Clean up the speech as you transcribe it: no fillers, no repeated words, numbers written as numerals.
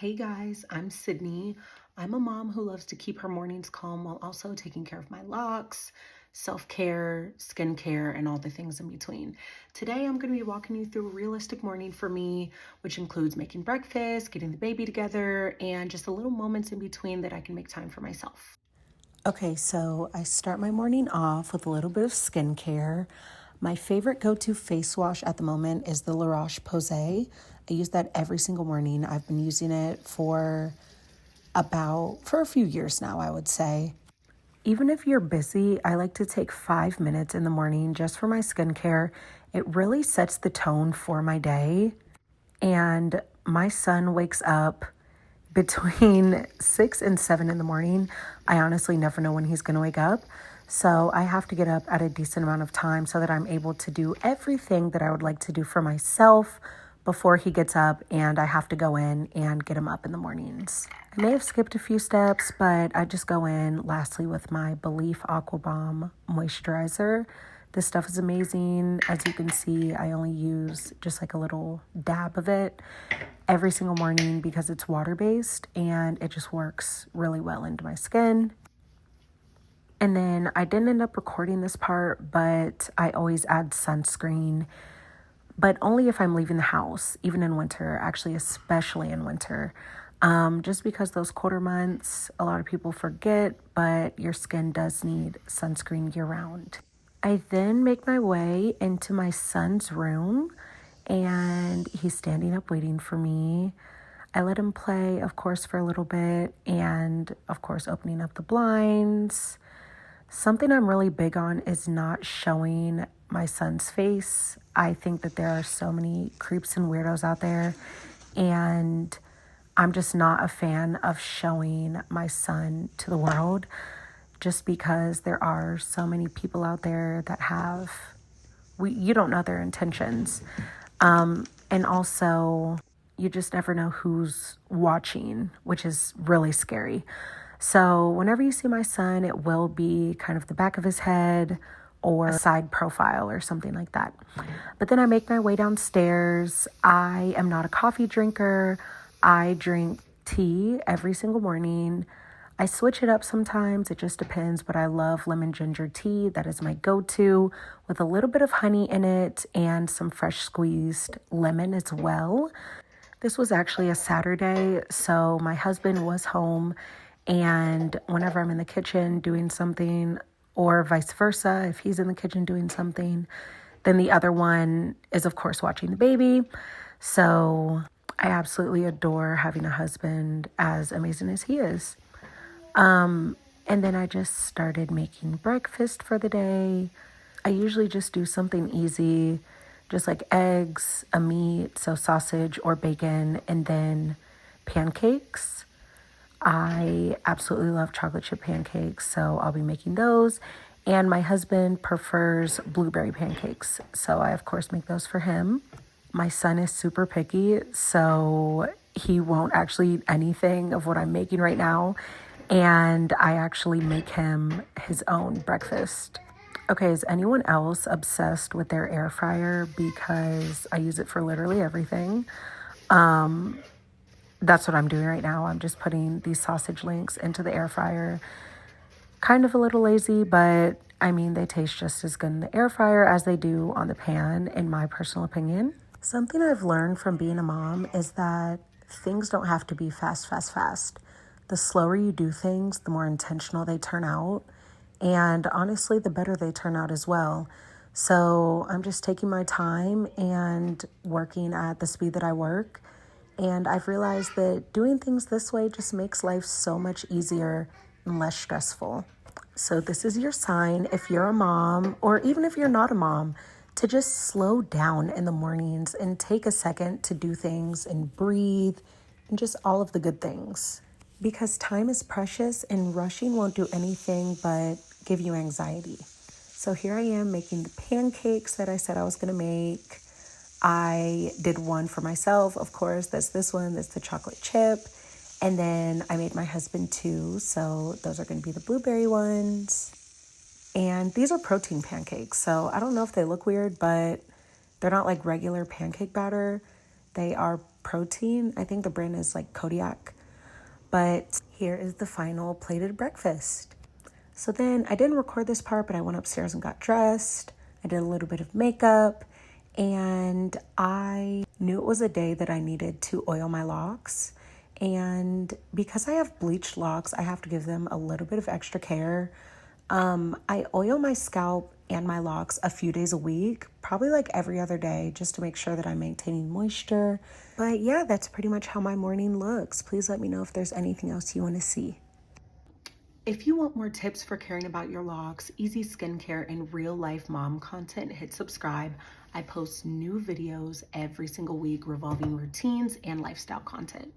Hey guys, I'm Sydney. I'm a mom who loves to keep her mornings calm while also taking care of my locks, self care, skincare, and all the things in between. Today, I'm going to be walking you through a realistic morning for me, which includes making breakfast, getting the baby together, and just a little moments in between that I can make time for myself. Okay, so I start my morning off with a little bit of skincare. My favorite go-to face wash at the moment is the La Roche-Posay. I use that every single morning. I've been using it for a few years now, I would say. Even if you're busy, I like to take 5 minutes in the morning just for my skincare. It really sets the tone for my day. And my son wakes up between 6 and 7 in the morning. I honestly never know when he's going to wake up. So I have to get up at a decent amount of time so that I'm able to do everything that I would like to do for myself before he gets up, and I have to go in and get him up in the mornings. I may have skipped a few steps, but I just go in lastly with my Belief Aqua Bomb moisturizer. This stuff is amazing. As you can see, I only use just like a little dab of it every single morning because it's water-based and it just works really well into my skin. And then I didn't end up recording this part, but I always add sunscreen, but only if I'm leaving the house, even in winter, actually, especially in winter. Just because those colder months, a lot of people forget, but your skin does need sunscreen year round. I then make my way into my son's room and he's standing up waiting for me. I let him play, of course, for a little bit, and of course, opening up the blinds. Something I'm really big on is not showing my son's face. I think that there are so many creeps and weirdos out there, and I'm just not a fan of showing my son to the world just because there are so many people out there that you don't know their intentions. And also, you just never know who's watching, which is really scary. So whenever you see my son, it will be kind of the back of his head or a side profile or something like that. But then I make my way downstairs. I am not a coffee drinker. I drink tea every single morning. I switch it up sometimes, it just depends, but I love lemon ginger tea. That is my go-to with a little bit of honey in it and some fresh squeezed lemon as well. This was actually a Saturday, so my husband was home, and whenever I'm in the kitchen doing something, or vice versa, if he's in the kitchen doing something, then the other one is, of course, watching the baby. So I absolutely adore having a husband as amazing as he is. And then I just started making breakfast for the day. I usually just do something easy, just like eggs, a meat, so sausage or bacon, and then pancakes. I absolutely love chocolate chip pancakes, so I'll be making those. And my husband prefers blueberry pancakes, so I, of course, make those for him. My son is super picky, so he won't actually eat anything of what I'm making right now. And I actually make him his own breakfast. Okay, is anyone else obsessed with their air fryer? Because I use it for literally everything. That's what I'm doing right now. I'm just putting these sausage links into the air fryer. Kind of a little lazy, but I mean, they taste just as good in the air fryer as they do on the pan, in my personal opinion. Something I've learned from being a mom is that things don't have to be fast, fast, fast. The slower you do things, the more intentional they turn out. And honestly, the better they turn out as well. So I'm just taking my time and working at the speed that I work. And I've realized that doing things this way just makes life so much easier and less stressful. So this is your sign, if you're a mom, or even if you're not a mom, to just slow down in the mornings and take a second to do things and breathe and just all of the good things. Because time is precious and rushing won't do anything but give you anxiety. So here I am making the pancakes that I said I was going to make. I did one for myself, of course. That's this one. That's the chocolate chip. And then I made my husband two. So those are going to be the blueberry ones. And these are protein pancakes. So I don't know if they look weird, but they're not like regular pancake batter. They are protein. I think the brand is like Kodiak. But here is the final plated breakfast. So then I didn't record this part, but I went upstairs and got dressed. I did a little bit of makeup, and I knew it was a day that I needed to oil my locks. And because I have bleached locks, I have to give them a little bit of extra care. I oil my scalp and my locks a few days a week, probably like every other day, just to make sure that I'm maintaining moisture. But yeah, that's pretty much how my morning looks. Please let me know if there's anything else you want to see. If you want more tips for caring about your locks, easy skincare, and real life mom content, hit subscribe. I post new videos every single week revolving routines and lifestyle content.